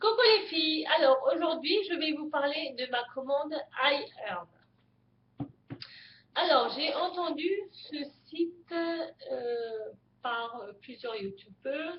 Coucou les filles, alors aujourd'hui je vais vous parler de ma commande iHerb. Alors j'ai entendu ce site par plusieurs youtubeurs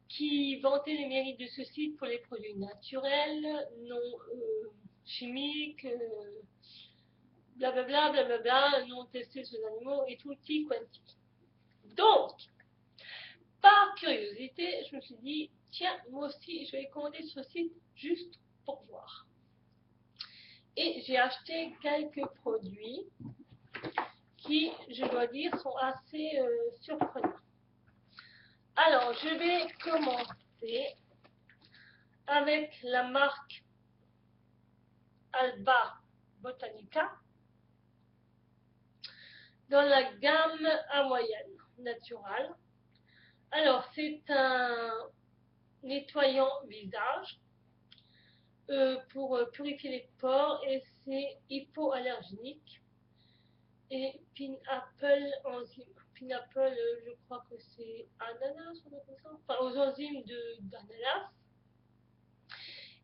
qui vantaient les mérites de ce site pour les produits naturels, non chimiques, blablabla, blablabla, non testés sur les animaux et tutti quanti. Donc, par curiosité, je me suis dit, tiens, moi aussi, je vais commander ce site juste pour voir. Et j'ai acheté quelques produits qui, je dois dire, sont assez surprenants. Alors, je vais commencer avec la marque Alba Botanica dans la gamme hawaïenne naturelle. Alors, c'est un nettoyant visage pour purifier les pores et c'est hypoallergénique. Et Pineapple enzyme. Pineapple, je crois que c'est ananas, enfin aux enzymes d'ananas.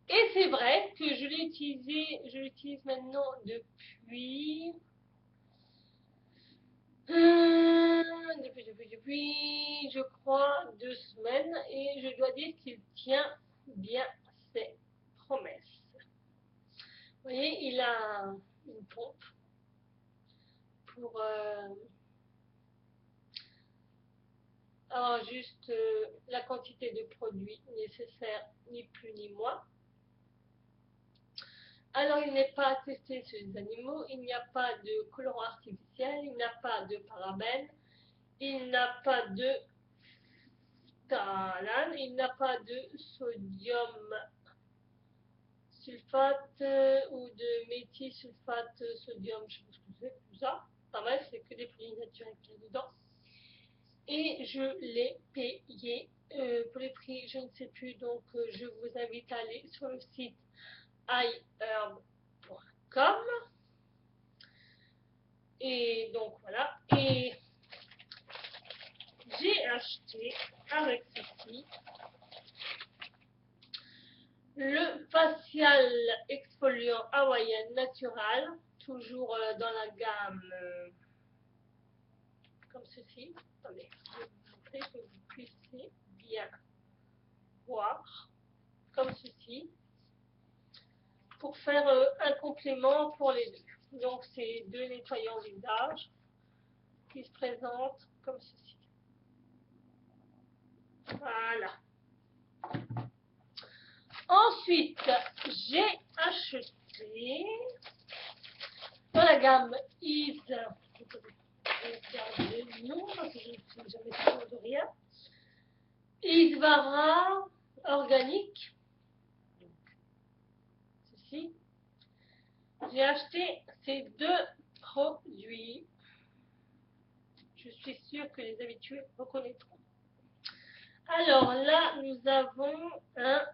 Et c'est vrai que je l'utilise maintenant depuis je crois 2 semaines et je dois dire qu'il tient bien ses promesses. Vous voyez, il a une pompe pour avoir juste la quantité de produits nécessaire, ni plus ni moins. Alors, il n'est pas testé sur les animaux, il n'y a pas de colorant artificiel, il n'y a pas de parabènes, il n'a pas de phthalate, il n'a pas de sodium sulfate ou de méthylsulfate sodium, je ne sais pas ce que c'est, tout ça. Enfin bref, c'est que des produits naturels qu'il y a dedans. Et je l'ai payé pour les prix, je ne sais plus, donc je vous invite à aller sur le site iHerb.com. Et donc voilà, et j'ai acheté avec ceci le facial exfoliant hawaïen naturel, toujours dans la gamme comme ceci. Attendez, je vais vous montrer que vous puissiez bien voir, comme ceci, pour faire un complément pour les deux. Donc c'est 2 nettoyants visage qui se présentent comme ceci. Voilà. Ensuite, j'ai acheté dans la gamme Is, je vais regarder le nom parce que je ne suis jamais sûre de rien, Isvara organique. Ceci. J'ai acheté ces 2 produits. Je suis sûre que les habitués reconnaîtront. Alors là, nous avons un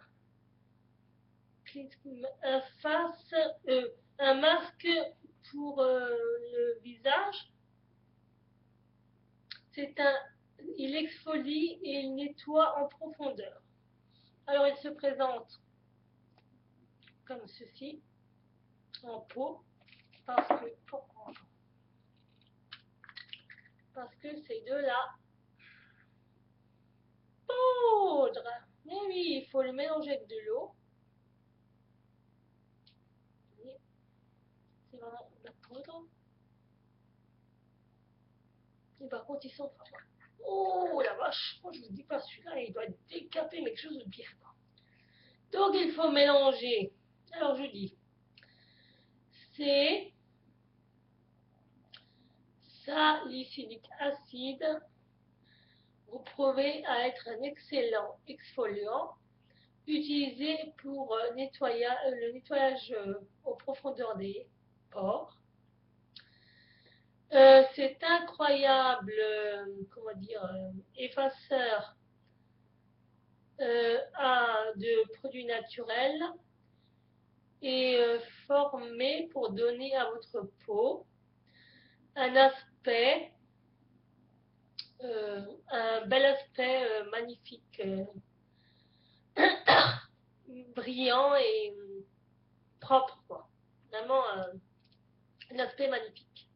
masque pour le visage. Il exfolie et il nettoie en profondeur. Alors il se présente comme ceci, en pot, parce que c'est de la poudre. Mais oui, il faut le mélanger avec de l'eau. C'est vraiment de la poudre. Et par contre, ils sont forts. Oh la vache, moi je vous dis pas, celui-là il doit décaper quelque chose de bien. Donc il faut mélanger. Alors je dis, c'est salicylique acide. Vous prouvez à être un excellent exfoliant, utilisé pour le nettoyage en profondeur des pores. C'est incroyable, comment dire, effaceur de produits naturels et formé pour donner à votre peau un aspect, un bel aspect magnifique. brillant et propre, quoi. Vraiment un aspect magnifique.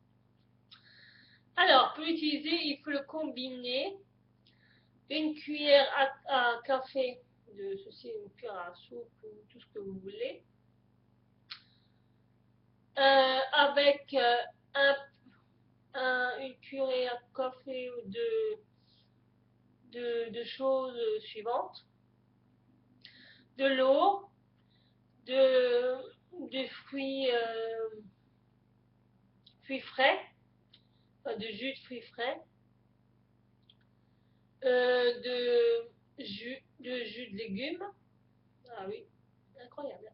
Alors, pour l'utiliser, il faut le combiner. Une cuillère à café de ceci, une cuillère à soupe ou tout ce que vous voulez. Avec une cuillère à café de choses suivantes. De l'eau, de fruits frais, de jus de fruits frais, de jus de légumes. Ah oui, incroyable.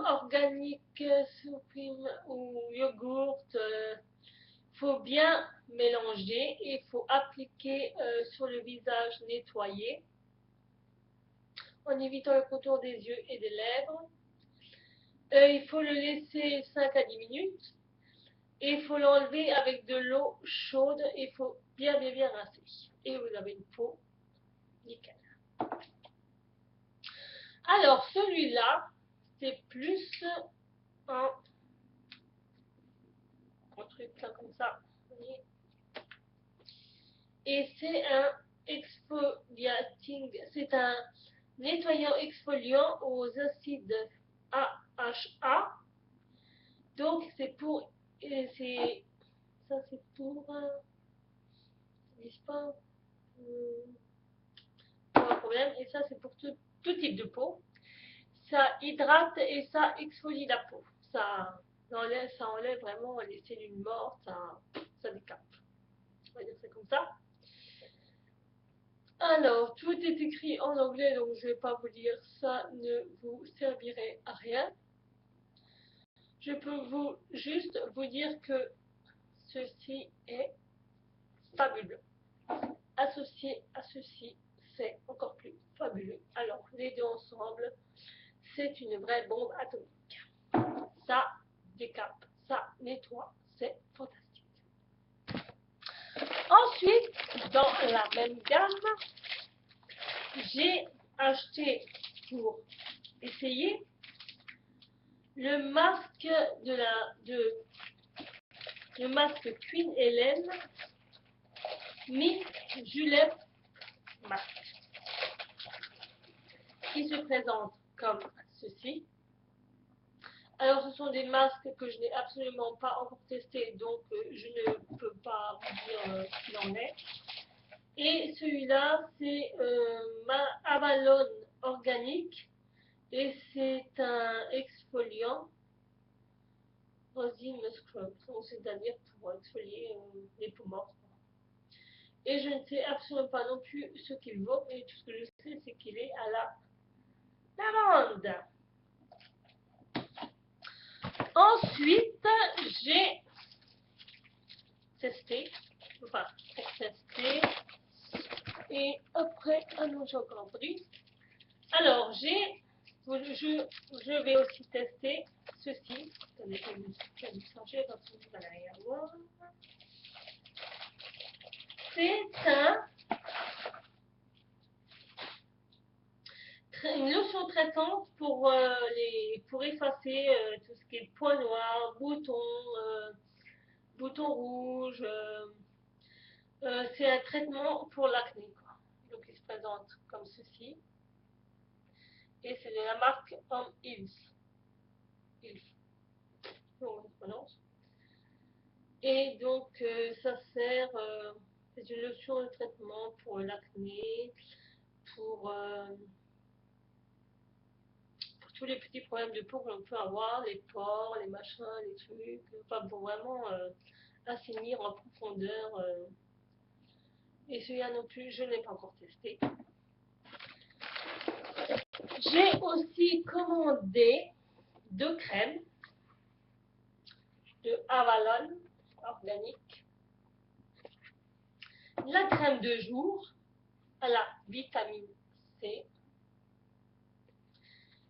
Organique, suprime ou yogourt. Faut bien mélanger et il faut appliquer sur le visage nettoyé en évitant le contour des yeux et des lèvres. Il faut le laisser 5 à 10 minutes et il faut l'enlever avec de l'eau chaude et il faut bien rincer. Et vous avez une peau nickel. Alors celui-là, c'est plus un truc là comme ça. Et c'est un exfoliating, c'est un nettoyant exfoliant aux acides AHA. Donc c'est pour, ça c'est pour, n'est-ce pas, pas un problème. Et ça c'est pour tout type de peau. Ça hydrate et ça exfolie la peau. Ça enlève vraiment les cellules mortes, ça décape. On va dire c'est comme ça. Alors, tout est écrit en anglais, donc je ne vais pas vous lire, ça ne vous servirait à rien. Je peux juste vous dire que ceci est fabuleux. Associé à ceci, c'est encore plus fabuleux. Alors, les deux ensemble, c'est une vraie bombe atomique. Ça décape, ça nettoie, c'est fantastique. Ensuite, dans la même gamme, j'ai acheté pour essayer le masque le masque Queen Hélène Mist Julep Masque, qui se présente comme ceci. Alors ce sont des masques que je n'ai absolument pas encore testés, donc je ne peux pas vous dire ce qu'il en est. Et celui-là, c'est Avalon Organique et c'est un exfoliant Rosine Scrub, c'est-à-dire pour exfolier les peaux mortes. Et je ne sais absolument pas non plus ce qu'il vaut, mais tout ce que je sais, c'est qu'il est à la lavande. Ensuite, j'ai testé, enfin, pour tester, et après, ah non, j'ai encore pris. Alors, je vais aussi tester ceci. Attendez, je vais vous changer parce que vous allez rien voir. C'est une lotion traitante pour effacer tout ce qui est points noirs, boutons rouges. C'est un traitement pour l'acné. Donc il se présente comme ceci. Et c'est de la marque Homme Hills. On prononce. Et donc ça sert, c'est une lotion de traitement pour l'acné, pour tous les petits problèmes de peau que l'on peut avoir, les pores, les machins, les trucs, enfin pour vraiment assainir en profondeur. Et celui-là non plus, je ne l'ai pas encore testé. J'ai aussi commandé 2 crèmes de Avalon Organique. La crème de jour à la vitamine C,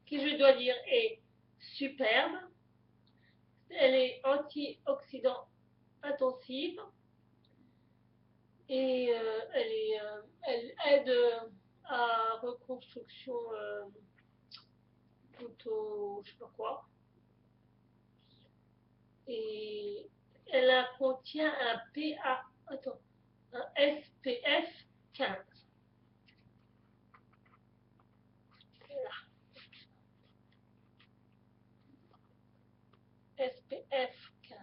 qui je dois dire est superbe. Elle est antioxydant intensive et elle aide à la reconstruction auto, je sais pas quoi. Et elle contient un un SPF 15. Voilà. SPF 15.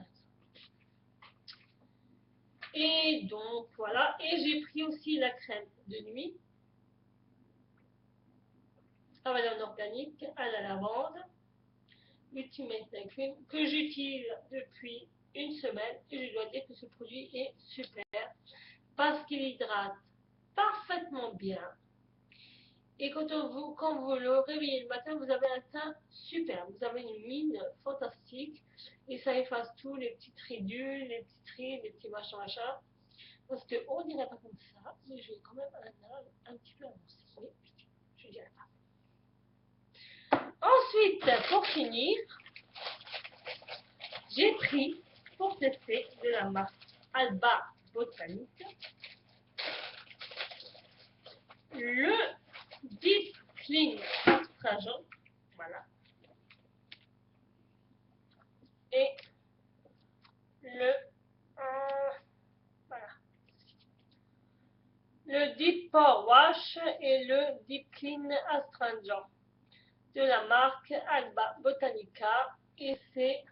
Et donc voilà, et j'ai pris aussi la crème de nuit à valeur organique à la lavande Ultimate Night Cream que j'utilise depuis une semaine et je dois dire que ce produit est super parce qu'il hydrate parfaitement bien et quand vous le réveillez le matin, vous avez un teint super, vous avez une mine fantastique et ça efface tous les petites ridules, les petites rides, les petits machins. Parce qu'on dirait pas comme ça, mais j'ai quand même un âge un petit peu avancé. Oui, je dirais pas. Ensuite, pour finir, j'ai pris pour tester de la marque Alba Botanique le Deep Clean Astringent. Voilà. Et voilà. Le Deep Pore Wash et le Deep Clean Astringent de la marque Alba Botanica et c'est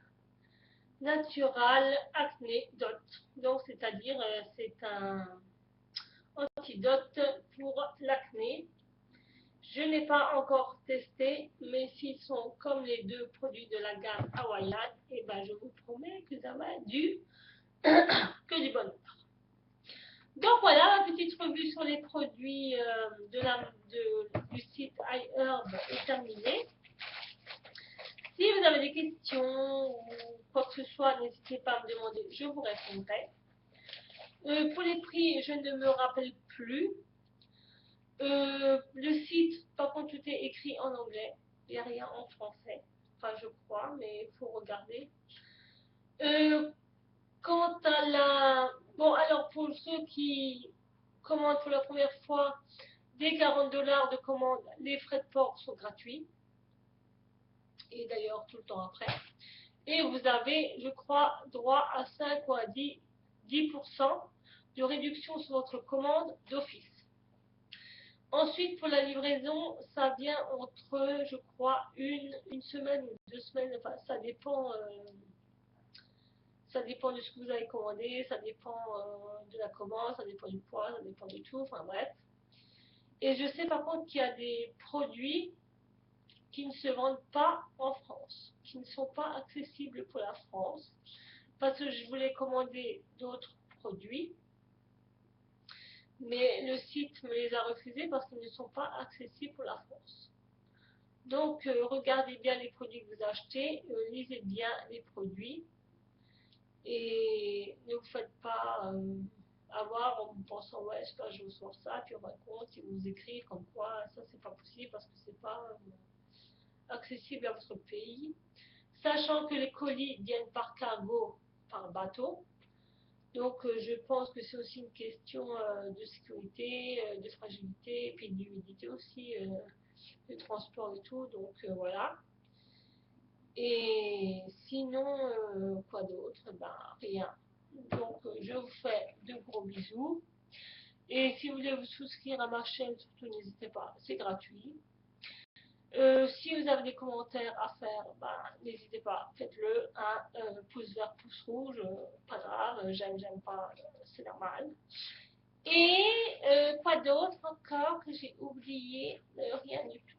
Natural Acné Dot. Donc c'est-à-dire c'est un antidote pour l'acné. Je n'ai pas encore testé, mais s'ils sont comme les deux produits de la gamme hawaïenne, et ben je vous promets que ça va être que du bonheur. Donc voilà, ma petite revue sur les produits du site iHerb est terminée. Si vous avez des questions ou quoi que ce soit, n'hésitez pas à me demander, je vous répondrai. Pour les prix, je ne me rappelle plus. Le site, par contre, tout est écrit en anglais. Il n'y a rien en français. Enfin, je crois, mais il faut regarder. Quant à la... Bon, alors, pour ceux qui commandent pour la première fois, dès 40 $ de commande, les frais de port sont gratuits. Et d'ailleurs, tout le temps après. Et vous avez, je crois, droit à 5 ou à 10% de réduction sur votre commande d'office. Ensuite, pour la livraison, ça vient entre, je crois, une semaine ou 2 semaines. Enfin, ça dépend de ce que vous avez commandé, ça dépend de la commande, ça dépend du poids, ça dépend de tout. Enfin, bref. Et je sais par contre qu'il y a des produits qui ne se vendent pas en France, qui ne sont pas accessibles pour la France, parce que je voulais commander d'autres produits, mais le site me les a refusés parce qu'ils ne sont pas accessibles pour la France. Donc, regardez bien les produits que vous achetez, lisez bien les produits, et ne vous faites pas avoir en pensant, ouais, je vous sors ça, puis on va compte, ils vous écrivent comme quoi, ça c'est pas possible parce que c'est pas accessible à votre pays, sachant que les colis viennent par cargo, par bateau. Donc je pense que c'est aussi une question de sécurité, de fragilité, et puis d'humidité aussi, de transport et tout, donc voilà. Et sinon, quoi d'autre? Ben rien. Donc je vous fais de gros bisous. Et si vous voulez vous souscrire à ma chaîne, surtout n'hésitez pas, c'est gratuit. Si vous avez des commentaires à faire, bah, n'hésitez pas, faites-le. Hein, pouce vert, pouce rouge, pas grave, j'aime pas, c'est normal. Et quoi d'autre encore que j'ai oublié? Rien du tout.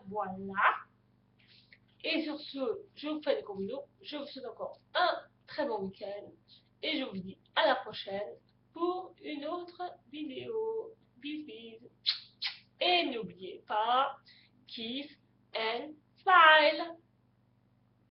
Voilà. Et sur ce, je vous fais des gros bisous. Je vous souhaite encore un très bon week-end. Et je vous dis à la prochaine pour une autre vidéo. Bisous. Et n'oubliez pas, kiss and smile.